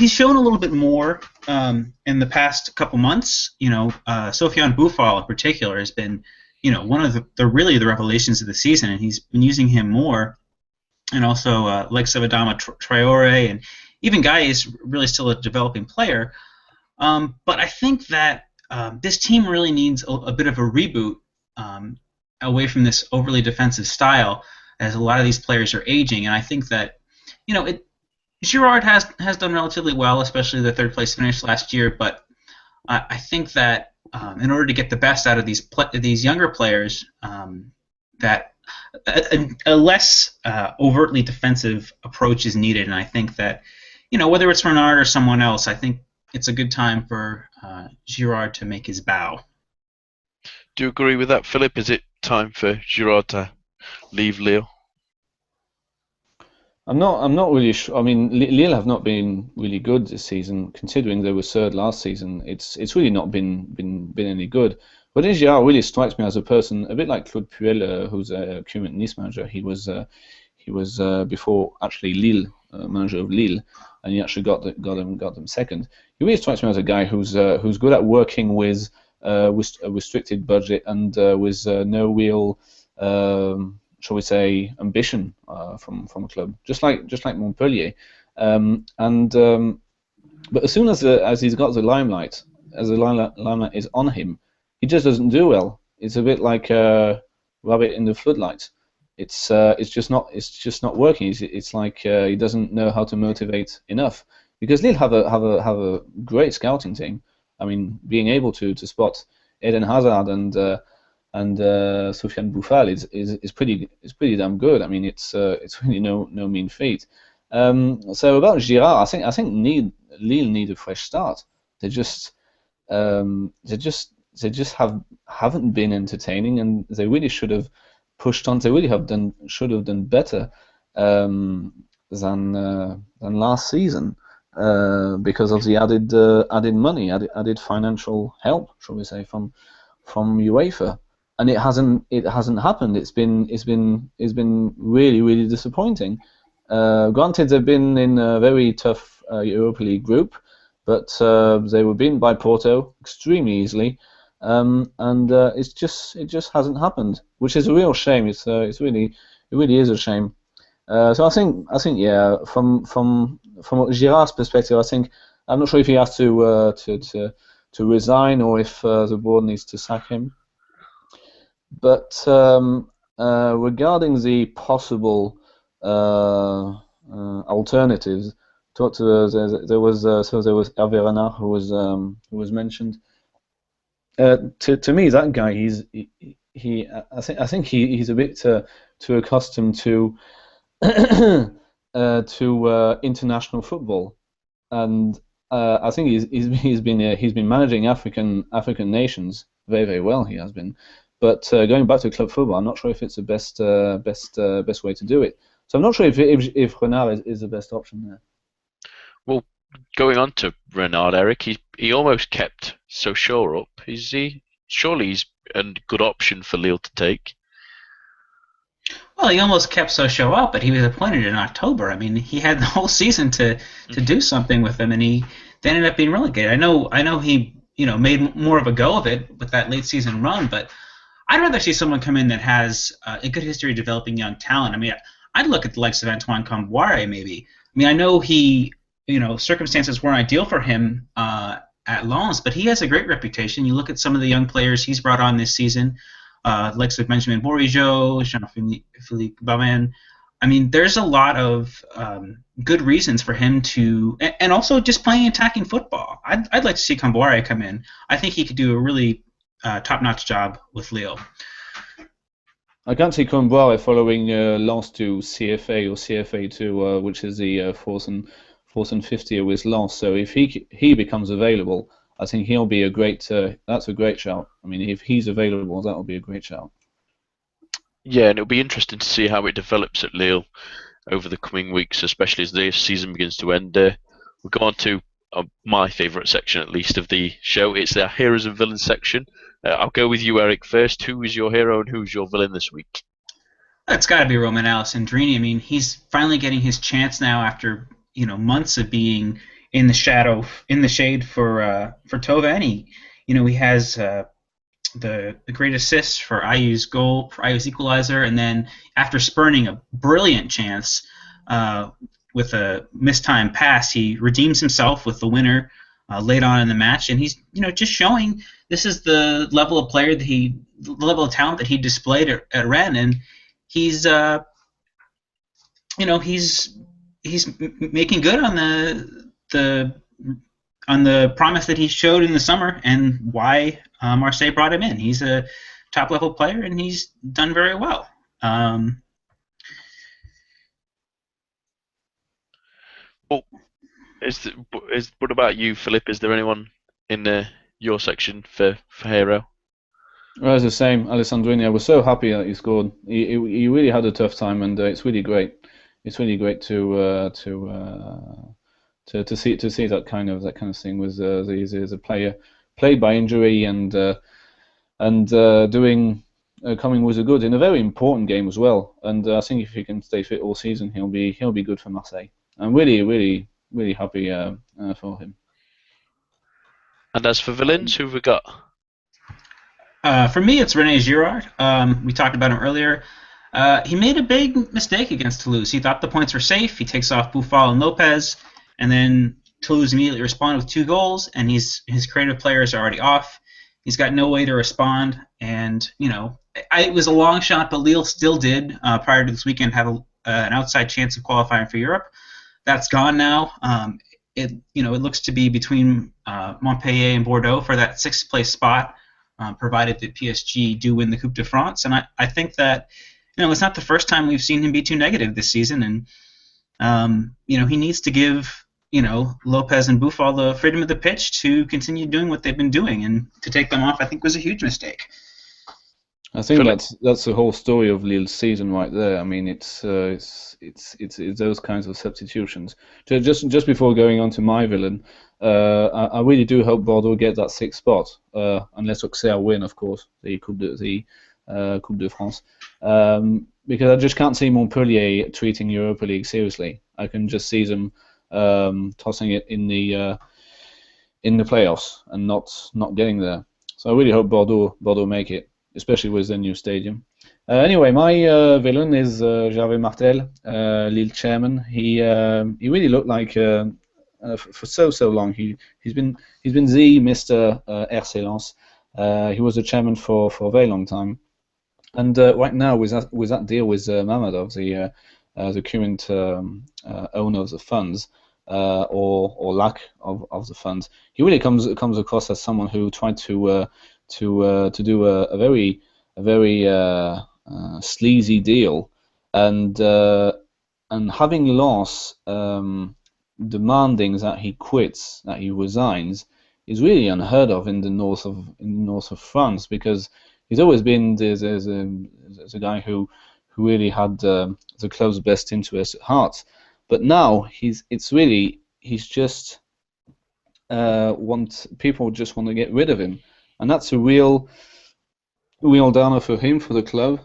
shown a little bit more in the past couple months. Sofiane Boufal in particular has been one of the revelations of the season, and he's been using him more. And also like Adama Traore, and even Gaye is really still a developing player. But I think that this team really needs a bit of a reboot away from this overly defensive style, as a lot of these players are aging. And I think that Girard has done relatively well, especially the third place finish last year. But I think that in order to get the best out of these younger players, that a less overtly defensive approach is needed. And I think that whether it's Renard or someone else, I think it's a good time for Girard to make his bow. Do you agree with that, Philip? Is it time for Girard to leave Lille? I'm not really sure. I mean, Lille have not been really good this season, considering they were third last season. It's really not been any good. But Girard really strikes me as a person a bit like Claude Puel, who's a current Nice manager. He was before actually Lille manager of Lille, and he actually got them second. He really strikes me as a guy who's good at working with a restricted budget and with no real shall we say, ambition from a club, just like Montpellier. But as soon as he's got the limelight, as the limelight is on him, he just doesn't do well. It's a bit like a rabbit in the floodlights. It's just not working. It's like he doesn't know how to motivate enough. Because Lille have a great scouting team. I mean, being able to spot Eden Hazard and Sofiane Boufal is pretty damn good. I mean, it's really no mean feat. So about Girard, I think Lille need a fresh start. They just haven't been entertaining, and they really should have pushed on. They really should have done better than last season because of the added money, added financial help, shall we say, from UEFA. And it hasn't happened. It's been really, really disappointing. Granted, they've been in a very tough Europa League group, but they were beaten by Porto extremely easily, and it just hasn't happened, which is a real shame. It really is a shame. So I think yeah, from Girard's perspective, I'm not sure if he has to resign or if the board needs to sack him. But regarding the possible alternatives, there was Hervé Renard who was mentioned. To me, that guy, I think he's a bit too accustomed to international football, and I think he's been managing African nations very, very well. He has been. But going back to club football, I'm not sure if it's the best way to do it. So I'm not sure if Renard is the best option there. Well, going on to Renard, Eric, he almost kept Sochaux up. Is he? Surely he's a good option for Lille to take. Well, he almost kept Sochaux up, but he was appointed in October. I mean, he had the whole season to do something with them, and they ended up being relegated. I know he made more of a go of it with that late season run, but I'd rather see someone come in that has a good history of developing young talent. I mean, I'd look at the likes of Antoine Comboire maybe. I mean, I know circumstances weren't ideal for him at Lens, but he has a great reputation. You look at some of the young players he's brought on this season, likes of Benjamin Bourigeaud, Jean-Philippe Bamin. I mean, there's a lot of good reasons for him to, and also just playing attacking football. I'd like to see Comboire come in. I think he could do a really top-notch job with Lille. I can't see Comboire following Lens to CFA or CFA2, which is the fourth and fifth year with Lens. So if he becomes available, I think he'll be a great. That's a great shout. I mean, if he's available, that'll be a great shout. Yeah, and it'll be interesting to see how it develops at Lille over the coming weeks, especially as the season begins to end. We'll go on to my favourite section, at least, of the show. It's the Heroes and Villains section. I'll go with you, Eric, first. Who is your hero and who's your villain this week? It's got to be Romain Alessandrini. I mean, he's finally getting his chance now after months of being in the shade for Tova. And he has the great assist for IU's goal, for IU's equalizer, and then after spurning a brilliant chance with a mistimed pass, he redeems himself with the winner late on in the match, and he's just showing this is the level of player the level of talent that he displayed at Rennes, and he's making good on the promise that he showed in the summer and why Marseille brought him in. He's a top-level player, and he's done very well. What about you, Philip? Is there anyone in your section for hero? Well, it's the same. Alessandrini. I was so happy that he scored. He really had a tough time, and it's really great. It's really great to see that kind of thing with the player played by injury and coming with a good in a very important game as well. And I think if he can stay fit all season, he'll be good for Marseille. I'm really happy for him. And as for villains, who have we got? For me, it's René Girard. We talked about him earlier. He made a big mistake against Toulouse. He thought the points were safe. He takes off Bouffal and Lopez, and then Toulouse immediately responded with 2 goals, and his creative players are already off. He's got no way to respond, and it was a long shot, but Lille still did prior to this weekend have an outside chance of qualifying for Europe. That's gone now. It looks to be between Montpellier and Bordeaux for that 6th place spot, provided that PSG do win the Coupe de France. And I think that it's not the first time we've seen him be too negative this season, and he needs to give Lopez and Bouffal the freedom of the pitch to continue doing what they've been doing, and to take them off, I think, was a huge mistake. I think that's the whole story of Lille's season right there. I mean, it's those kinds of substitutions. Just before going on to my villain, I really do hope Bordeaux get that 6th spot, unless Auxerre win, of course, the Coupe de France. Because I just can't see Montpellier treating Europa League seriously. I can just see them tossing it in the playoffs and not getting there. So I really hope Bordeaux make it, especially with the new stadium. Anyway, my villain is Gervais Martel, Lille chairman. He really looked like for so long he's been the Mr. RC Lens. He was a chairman for a very long time, and right now with that deal with Mamadov, the current owner of the funds, or lack of the funds, he really comes across as someone who tried to do a very sleazy deal, and having Lens demanding that he quits, that he resigns, is really unheard of in the north of France, because he's always been the guy who really had the club's best interest at heart. But now people just want to get rid of him, and that's a real downer for him, for the club.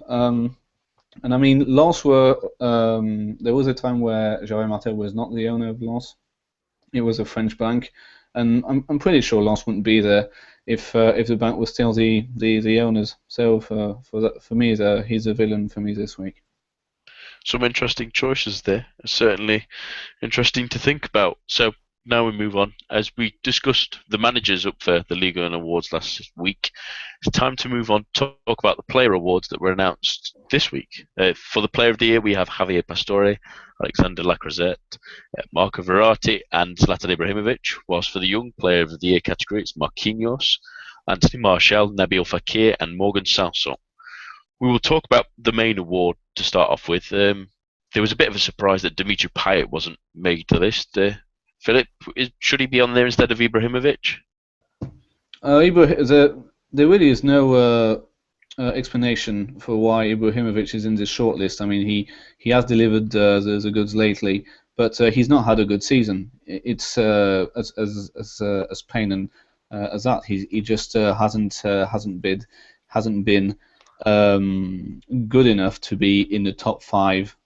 And I mean, Lens were there was a time where Gervais Martel was not the owner of Lens. It was a French bank, and I'm pretty sure Lens wouldn't be there if the bank was still the owners. So for me, he's a villain for me this week. Some interesting choices there. Certainly interesting to think about. So now we move on. As we discussed the managers up for the Ligue 1 awards last week, it's time to move on to talk about the player awards that were announced this week. For the Player of the Year, we have Javier Pastore, Alexander Lacazette, Marco Verratti, and Zlatan Ibrahimovic. Whilst for the Young Player of the Year category, it's Marquinhos, Anthony Martial, Nabil Fekir, and Morgan Sanson. We will talk about the main award to start off with. There was a bit of a surprise that Dimitri Payet wasn't made the list. Philip, should he be on there instead of Ibrahimovic? There really is no explanation for why Ibrahimovic is in this shortlist. I mean, he has delivered the goods lately, but he's not had a good season. It's as plain as that. He just hasn't been good enough to be in the top 5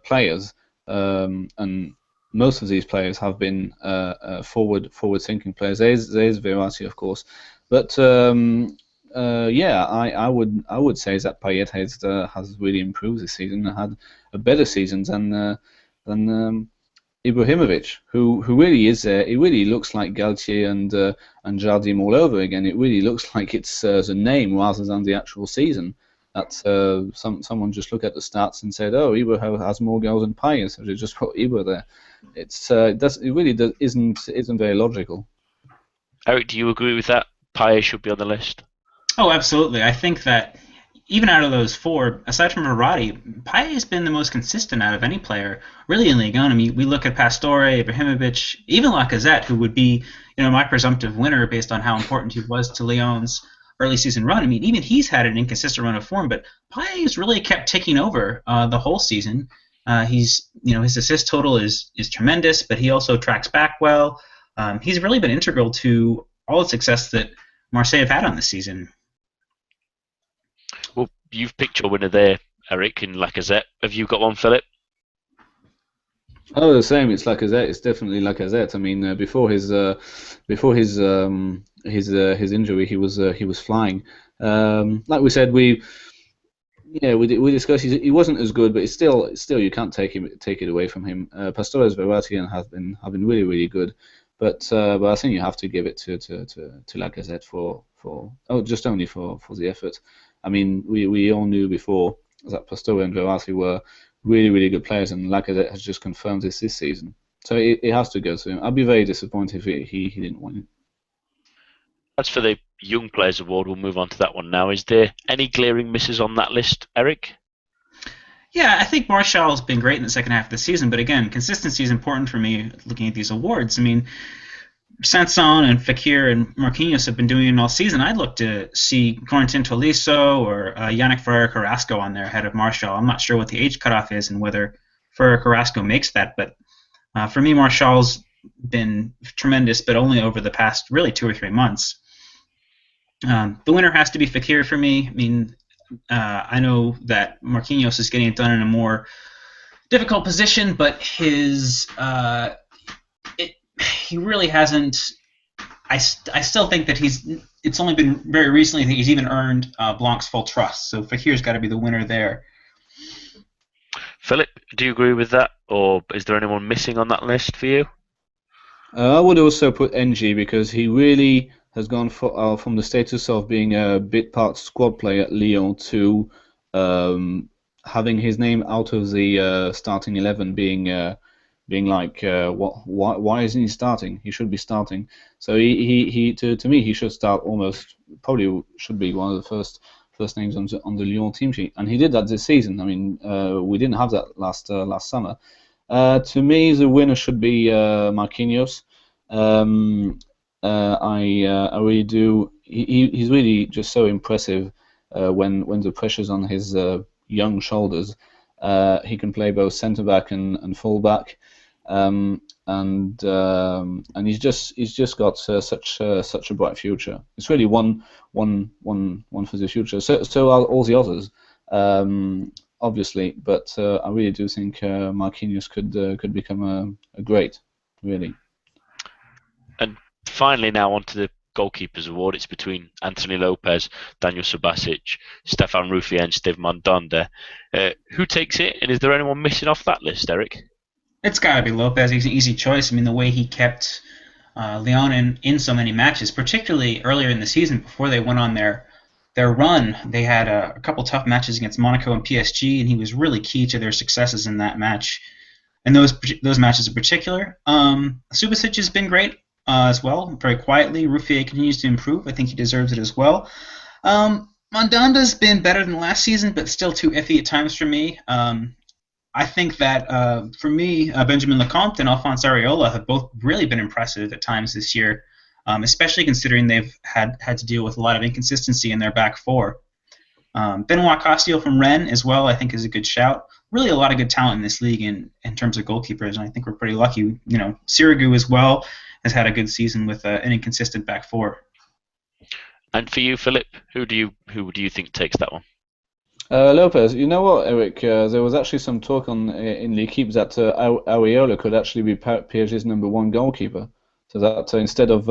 players, and most of these players have been forward-thinking players. There's Verratti, of course, but yeah, I would say that Payet has really improved this season and had a better season than Ibrahimovic, who really is. It really looks like Galtier and Jardim all over again. It really looks like it's the name rather than the actual season. That someone just looked at the stats and said, "Oh, Ibra has more goals than Payet," so they just put Ibra there. It really isn't very logical. Eric, do you agree with that? Payet should be on the list. Oh, absolutely. I think that even out of those 4, aside from Verratti, Payet has been the most consistent out of any player, really, in Ligue 1. I mean, we look at Pastore, Ibrahimovic, even Lacazette, who would be, my presumptive winner based on how important he was to Lyon's early season run. I mean, even he's had an inconsistent run of form, but Payet has really kept ticking over the whole season. His assist total is tremendous, but he also tracks back well. He's really been integral to all the success that Marseille have had on this season. Well, you've picked your winner there, Eric, in Lacazette. Have you got one, Philip? Oh, the same. It's Lacazette. It's definitely Lacazette. I mean, before his injury, he was flying. Like we said, we discussed he wasn't as good, but it's still you can't take it away from him. Pastore's Verratti have been really, really good, but I think you have to give it to Lacazette for just only for the effort. I mean, we all knew before that Pastore and Verratti were really, really good players, and Lacazette has just confirmed this season. So it has to go to him. I'd be very disappointed if he didn't win it. As for the Young Players Award, we'll move on to that one now. Is there any glaring misses on that list, Eric? Yeah, I think Martial's been great in the second half of the season, but again, consistency is important for me looking at these awards. I mean, Sanson and Fekir and Marquinhos have been doing it all season. I'd look to see Corentin Tolisso or Yannick Ferrer-Carrasco on there ahead of Martial. I'm not sure what the age cutoff is and whether Ferrer-Carrasco makes that, but for me, Martial's been tremendous, but only over the past really 2 or 3 months. The winner has to be Fekir for me. I mean, I know that Marquinhos is getting it done in a more difficult position, but he really hasn't. I still think that it's only been very recently that he's even earned Blanc's full trust. So Fekir's got to be the winner there. Philip, do you agree with that, or is there anyone missing on that list for you? I would also put NG because he really has gone from the status of being a bit part squad player at Lyon to having his name out of the starting 11, being like, why isn't he starting? He should be starting. So to me, he should start probably should be one of the first names on the Lyon team sheet, and he did that this season. I mean, we didn't have that last summer. To me, the winner should be Marquinhos. I really do. He's really just so impressive when the pressure's on his young shoulders. He can play both centre back and full back, and he's just got such a bright future. It's really one for the future. So are all the others, obviously, but I really do think Marquinhos could become a great, really. And finally now onto the goalkeepers award. It's between Anthony Lopez, Daniel Subasic, Stefan Ruffier, and Steve Mandanda. Who takes it, and is there anyone missing off that list, Eric? It's got to be Lopez. He's an easy choice. I mean, the way he kept Lyon in so many matches, particularly earlier in the season before they went on their run. They had a couple tough matches against Monaco and PSG, and he was really key to their successes in that match. And those matches in particular. Subasic has been great as well, very quietly. Ruffier continues to improve. I think he deserves it as well. Mandanda's been better than last season, but still too iffy at times for me. I think that, for me, Benjamin Lecomte and Alphonse Areola have both really been impressive at times this year, especially considering they've had to deal with a lot of inconsistency in their back four. Benoit Costil from Rennes as well, I think, is a good shout. Really a lot of good talent in this league in terms of goalkeepers, and I think we're pretty lucky. Sirigu as well has had a good season with an inconsistent back four. And for you, Philip, who do you think takes that one? Lopez. You know what, Eric? There was actually some talk in L'Equipe that Areola could actually be PSG's #1 goalkeeper. So that instead of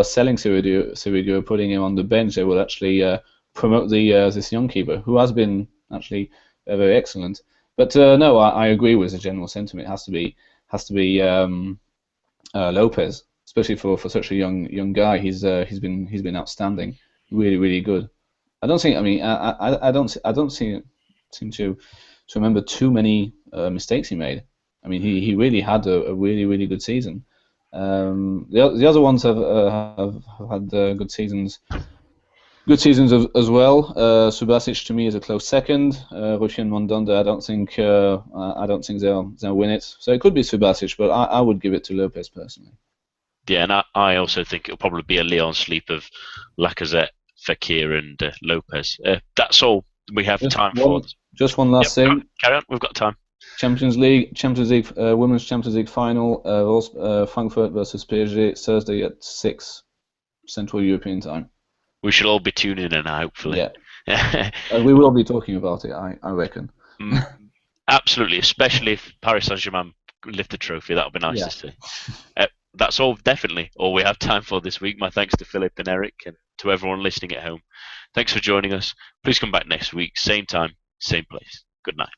selling Sirigu, putting him on the bench, they will actually promote this young keeper who has been actually very excellent. But no, I agree with the general sentiment. It has to be Lopez, especially for such a young guy. He's been outstanding, really good. I don't think. I mean, I don't seem to remember too many mistakes he made. I mean, he really had a really good season. The other ones have had good seasons. Good seasons as well. Subasic to me is a close second. Ruffier and Mandanda, I don't think they'll win it. So it could be Subasic, but I would give it to Lopez personally. Yeah, and I also think it'll probably be a Lyon sleep of Lacazette, Fekir, and Lopez. That's all we have time for. Just one last thing. Carry on. We've got time. Champions League, Women's Champions League final. Frankfurt versus PSG Thursday at 6 Central European Time. We should all be tuning in, hopefully. Yeah. We will be talking about it, I reckon. Absolutely, especially if Paris Saint-Germain lift the trophy. That would be nice to see. That's definitely all we have time for this week. My thanks to Philip and Eric, and to everyone listening at home. Thanks for joining us. Please come back next week, same time, same place. Good night.